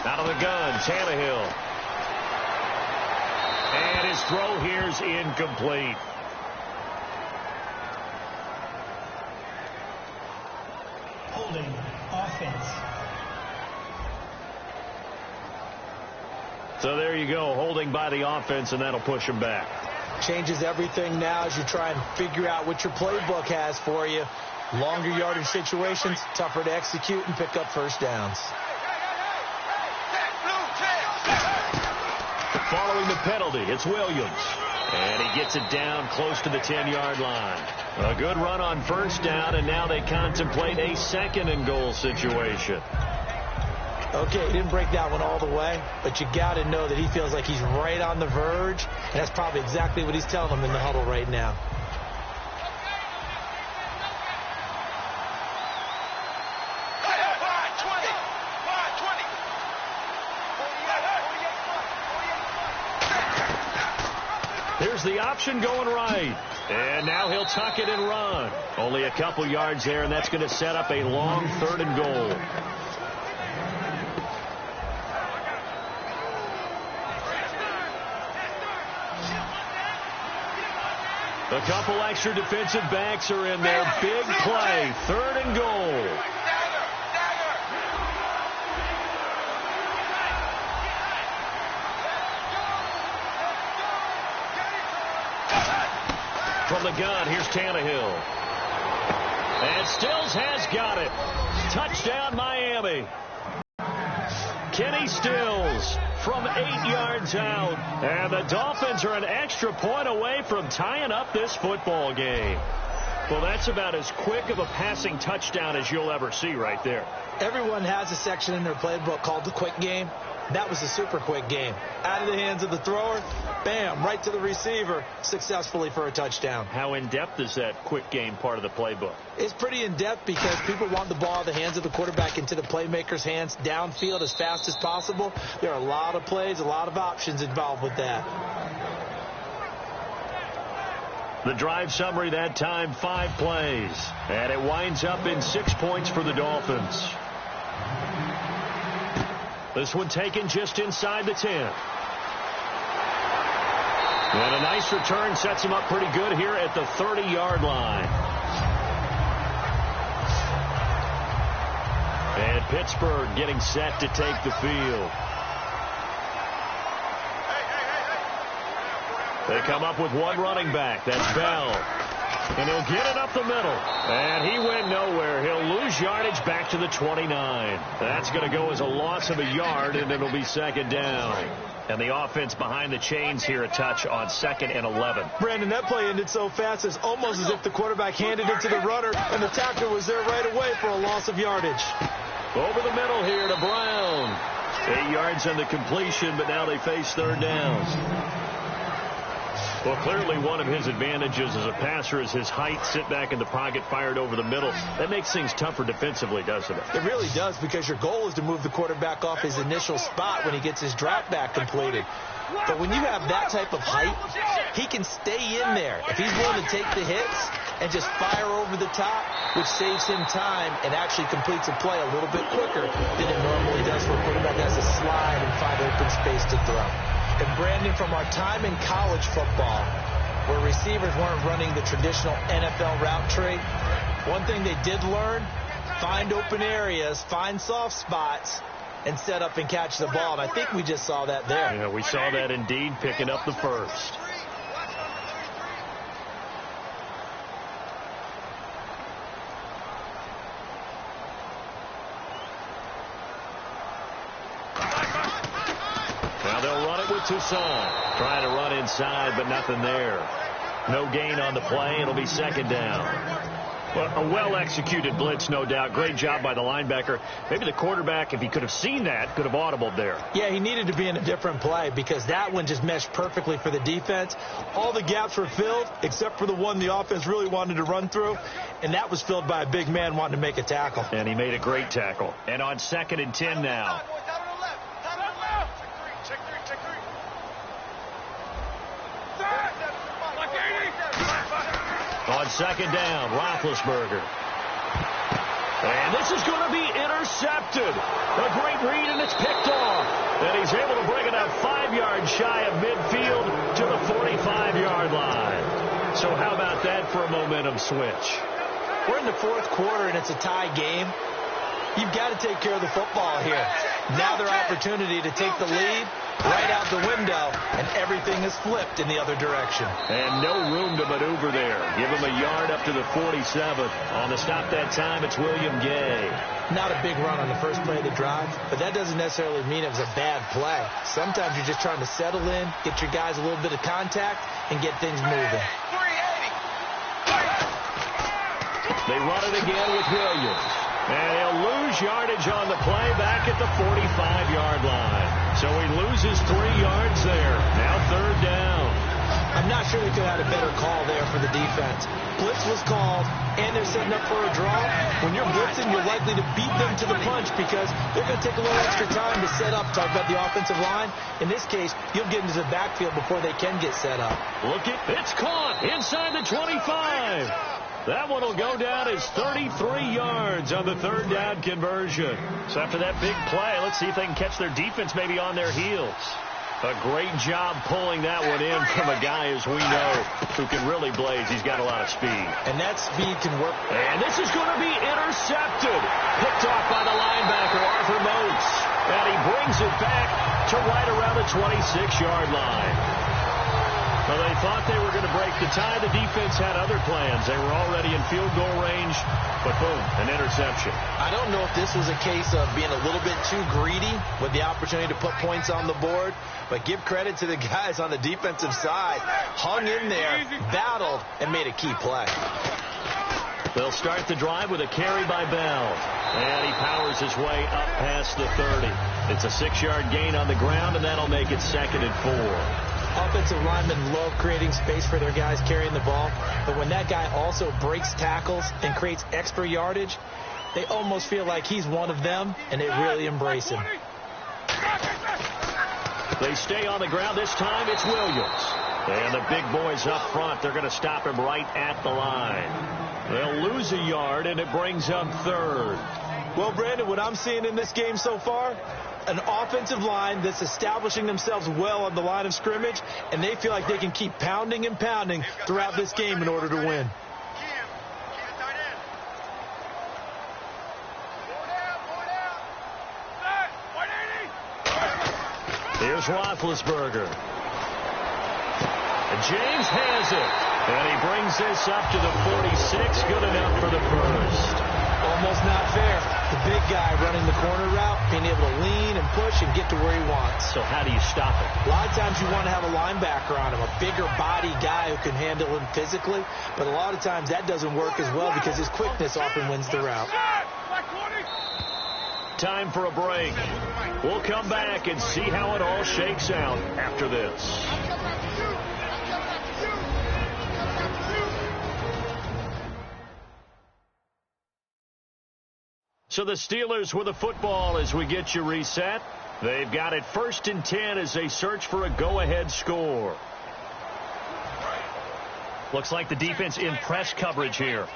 Out of the gun, Tannehill. And his throw here's incomplete. Holding offense. So there you go, holding by the offense, and that'll push him back. Changes everything now as you try and figure out what your playbook has for you. Longer yardage situations, tougher to execute and pick up 1st downs. Following the penalty, it's Williams. And he gets it down close to the 10-yard line. A good run on 1st down, and now they contemplate a 2nd and goal situation. Okay, he didn't break that one all the way, but you got to know that he feels like he's right on the verge, and that's probably exactly what he's telling them in the huddle right now. Here's the option going right. And now he'll tuck it and run. Only a couple yards there, and that's going to set up a long 3rd and goal. A couple extra defensive backs are in there. Big play. 3rd and goal. From the gun, here's Tannehill. And Stills has got it. Touchdown, Miami. Kenny Stills from 8 yards out. And the Dolphins are an extra point away from tying up this football game. Well, that's about as quick of a passing touchdown as you'll ever see right there. Everyone has a section in their playbook called the quick game. That was a super quick game. Out of the hands of the thrower, bam, right to the receiver, successfully for a touchdown. How in-depth is that quick game part of the playbook? It's pretty in-depth because people want the ball out of the hands of the quarterback into the playmaker's hands downfield as fast as possible. There are a lot of plays, a lot of options involved with that. The drive summary that time, 5 plays. And it winds up in 6 points for the Dolphins. This one taken just inside the 10. And a nice return sets him up pretty good here at the 30-yard line. And Pittsburgh getting set to take the field. They come up with one running back. That's Bell. And he'll get it up the middle. And he went nowhere. He'll lose yardage back to the 29. That's going to go as a loss of a yard, and it'll be 2nd down. And the offense behind the chains here a touch on 2nd and 11. Brandon, that play ended so fast, it's almost as if the quarterback handed it to the runner, and the tackler was there right away for a loss of yardage. Over the middle here to Brown. 8 yards on the completion, but now they face 3rd downs. Well, clearly one of his advantages as a passer is his height, sit back in the pocket, fired over the middle. That makes things tougher defensively, doesn't it? It really does, because your goal is to move the quarterback off his initial spot when he gets his drop back completed. But when you have that type of height, he can stay in there. If he's willing to take the hits and just fire over the top, which saves him time and actually completes a play a little bit quicker than it normally does for a quarterback that has to slide and find open space to throw. And Brandon, from our time in college football, where receivers weren't running the traditional NFL route tree, one thing they did learn, find open areas, find soft spots, and set up and catch the ball. And I think we just saw that there. Yeah, we saw that indeed, picking up the first. Toussaint trying to run inside, but nothing there. No gain on the play. It'll be 2nd down. Well, a well-executed blitz, no doubt. Great job by the linebacker. Maybe the quarterback, if he could have seen that, could have audibled there. Yeah, he needed to be in a different play because that one just meshed perfectly for the defense. All the gaps were filled except for the one the offense really wanted to run through, and that was filled by a big man wanting to make a tackle. And he made a great tackle. And on 2nd and 10 now. On 2nd down, Roethlisberger. And this is going to be intercepted. A great read, and it's picked off. And he's able to bring it up 5 yards shy of midfield to the 45-yard line. So how about that for a momentum switch? We're in the 4th quarter, and it's a tie game. You've got to take care of the football here. Now their opportunity to take the lead right out the window, and everything is flipped in the other direction. And no room to maneuver there. Give him a yard up to the 47. On the stop that time, it's William Gay. Not a big run on the first play of the drive, but that doesn't necessarily mean it was a bad play. Sometimes you're just trying to settle in, get your guys a little bit of contact, and get things moving. They run it again with Williams. And he'll lose yardage on the play back at the 45-yard line. So he loses 3 yards there. Now 3rd down. I'm not sure they could have had a better call there for the defense. Blitz was called, and they're setting up for a draw. When you're blitzing, you're likely to beat them to the punch because they're going to take a little extra time to set up. Talk about the offensive line. In this case, you'll get into the backfield before they can get set up. Look at it's caught inside the 25. That one will go down as 33 yards on the 3rd down conversion. So after that big play, let's see if they can catch their defense maybe on their heels. A great job pulling that one in from a guy, as we know, who can really blaze. He's got a lot of speed. And that speed can work. And this is going to be intercepted. Picked off by the linebacker, Arthur Moats. And he brings it back to right around the 26-yard line. Well, they thought they were going to break the tie. The defense had other plans. They were already in field goal range, but boom, an interception. I don't know if this was a case of being a little bit too greedy with the opportunity to put points on the board, but give credit to the guys on the defensive side. Hung in there, battled, and made a key play. They'll start the drive with a carry by Bell. And he powers his way up past the 30. It's a 6-yard gain on the ground, and that'll make it 2nd and 4. Offensive linemen love creating space for their guys carrying the ball, but when that guy also breaks tackles and creates extra yardage, they almost feel like he's one of them, and they really embrace him. They stay on the ground. This time it's Williams. And the big boys up front, they're going to stop him right at the line. They'll lose a yard, and it brings up 3rd. Well, Brandon, what I'm seeing in this game so far, an offensive line that's establishing themselves well on the line of scrimmage, and they feel like they can keep pounding and pounding throughout this game in order to win. Here's Roethlisberger. And James has it. And he brings this up to the 46. Good enough for the first. Almost not fair. The big guy running the corner route, being able to lean and push and get to where he wants. So how do you stop it? A lot of times you want to have a linebacker on him, a bigger body guy who can handle him physically. But a lot of times that doesn't work as well because his quickness often wins the route. Time for a break. We'll come back and see how it all shakes out after this. So the Steelers with the football as we get you reset. They've got it 1st and 10 as they search for a go-ahead score. Looks like the defense in press coverage here.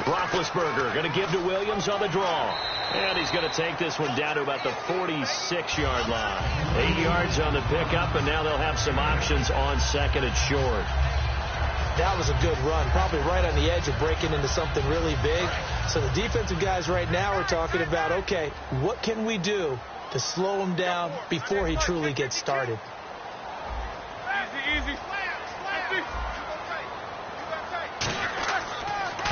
Roethlisberger going to give to Williams on the draw. And he's going to take this one down to about the 46-yard line. 8 yards on the pickup, and now they'll have some options on 2nd and short. That was a good run, probably right on the edge of breaking into something really big. So the defensive guys right now are talking about, okay, what can we do to slow him down before he truly gets started? Easy.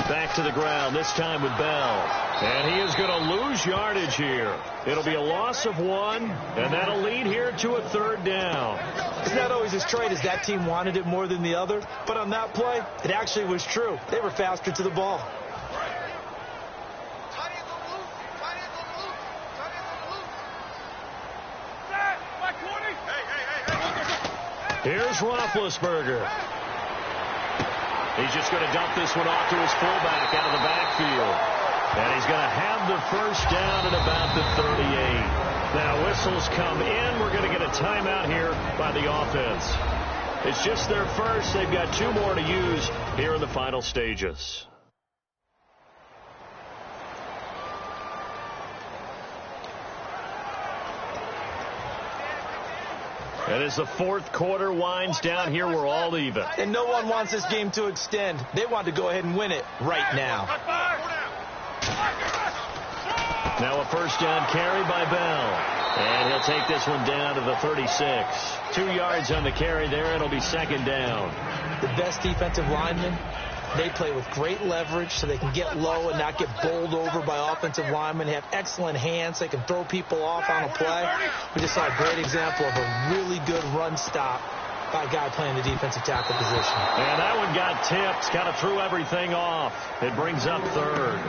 Back to the ground, this time with Bell. And he is going to lose yardage here. It'll be a loss of 1, and that'll lead here to a 3rd down. It's not always as straight as that team wanted it more than the other, but on that play, it actually was true. They were faster to the ball. Here's Roethlisberger. He's just going to dump this one off to his fullback out of the backfield. And he's going to have the first down at about the 38. Now whistles come in. We're going to get a timeout here by the offense. It's just their first. They've got 2 more to use here in the final stages. And as the 4th quarter winds down here, we're all even. And no one wants this game to extend. They want to go ahead and win it right now. Now a first down carry by Bell. And he'll take this one down to the 36. 2 yards on the carry there. It'll be 2nd down. The best defensive linemen, they play with great leverage so they can get low and not get bowled over by offensive linemen. They have excellent hands. They can throw people off on a play. We just saw a great example of a really good run stop by a guy playing the defensive tackle position. And that one got tipped. Kind of threw everything off. It brings up 3rd.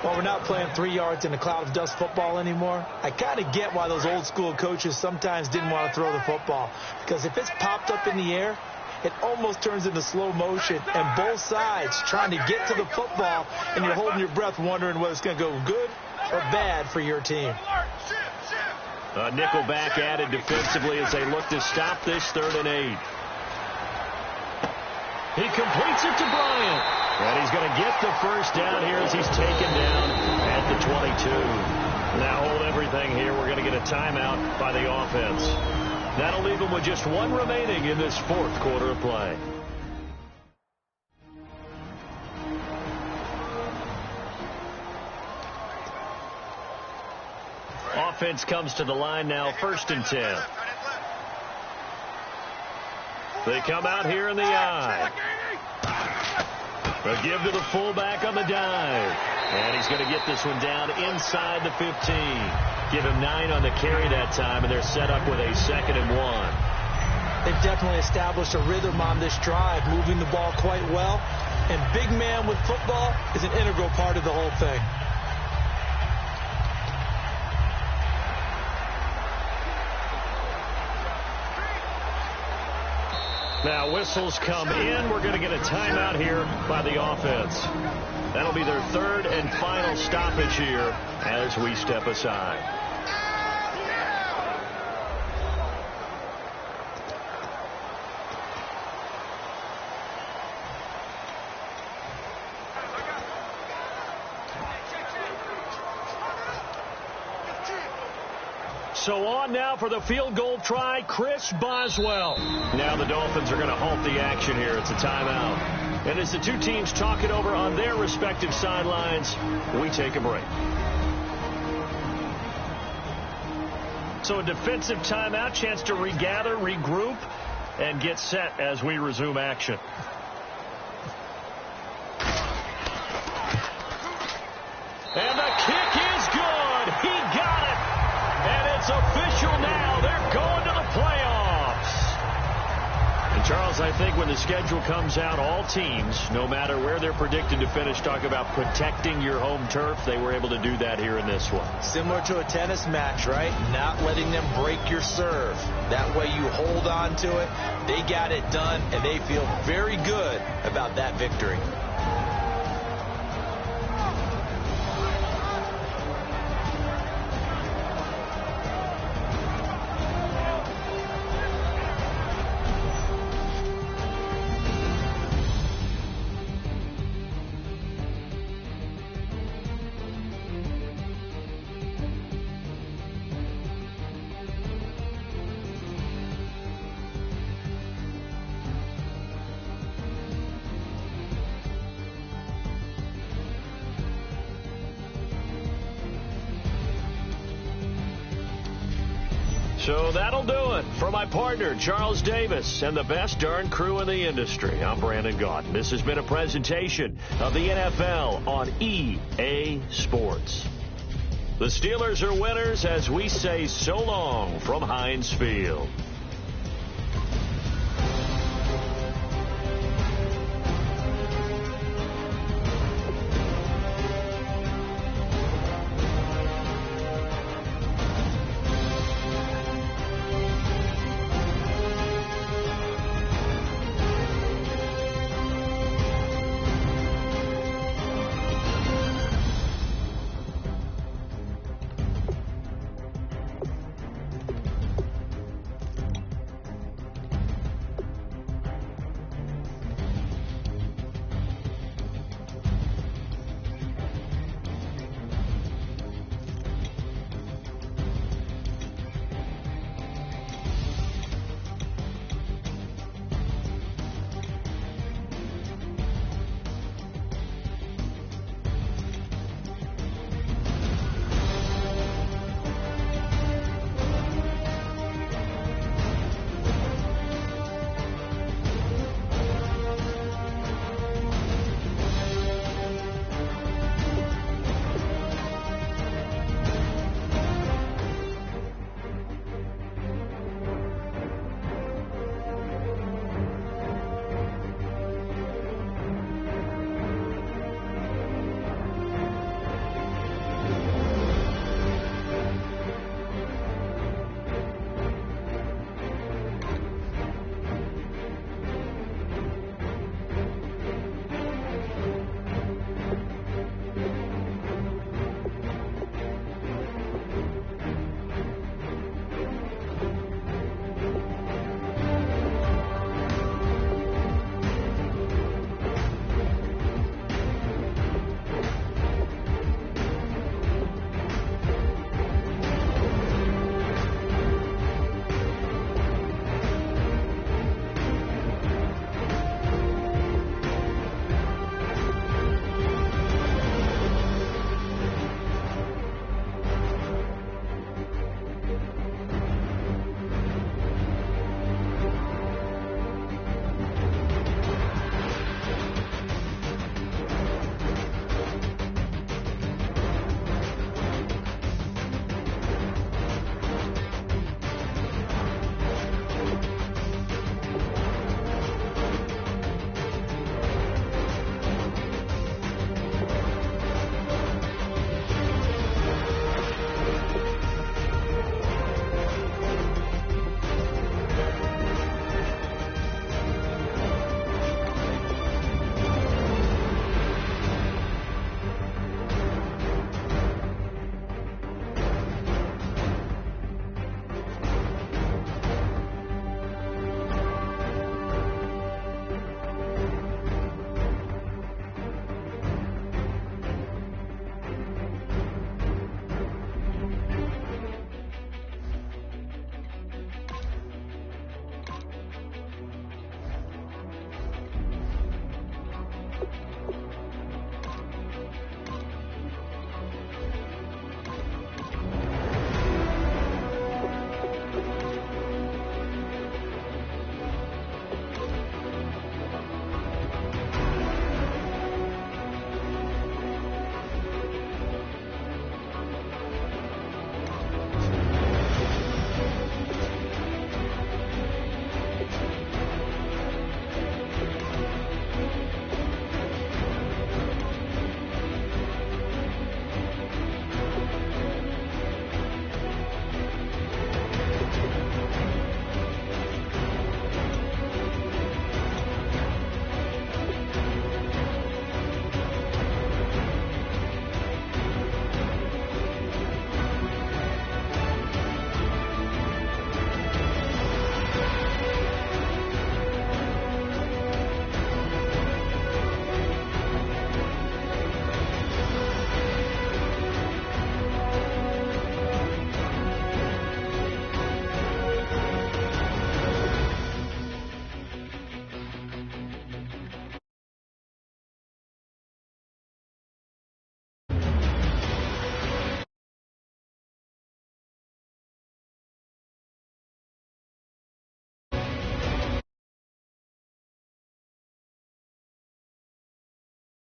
Well, we're not playing 3 yards in a cloud of dust football anymore. I kind of get why those old school coaches sometimes didn't want to throw the football. Because if it's popped up in the air, it almost turns into slow motion, and both sides trying to get to the football, and you're holding your breath wondering whether it's going to go good or bad for your team. A nickel back added defensively as they look to stop this 3rd and 8. He completes it to Bryant. And he's going to get the first down here as he's taken down at the 22. Now hold everything here. We're going to get a timeout by the offense. That'll leave them with just one remaining in this fourth quarter of play. Offense comes to the line now, 1st and 10. They come out here in the eye. A give to the fullback on the dive. And he's going to get this one down inside the 15. Give him 9 on the carry that time, and they're set up with a 2nd and 1. They've definitely established a rhythm on this drive, moving the ball quite well. And big man with football is an integral part of the whole thing. Now whistles come in. We're going to get a timeout here by the offense. That'll be their 3rd and final stoppage here as we step aside. So on now for the field goal try, Chris Boswell. Now the Dolphins are going to halt the action here. It's a timeout. And as the two teams talk it over on their respective sidelines, we take a break. So a defensive timeout, chance to regather, regroup, and get set as we resume action. And the kick is good. He got it. And it's official now. They're going to the playoffs. And, Charles, I think when the schedule comes out, all teams, no matter where they're predicted to finish, talk about protecting your home turf. They were able to do that here in this one. Similar to a tennis match, right? Not letting them break your serve. That way you hold on to it. They got it done, and they feel very good about that victory. So that'll do it. For my partner, Charles Davis, and the best darn crew in the industry, I'm Brandon Gaudin. This has been a presentation of the NFL on EA Sports. The Steelers are winners as we say so long from Heinz Field.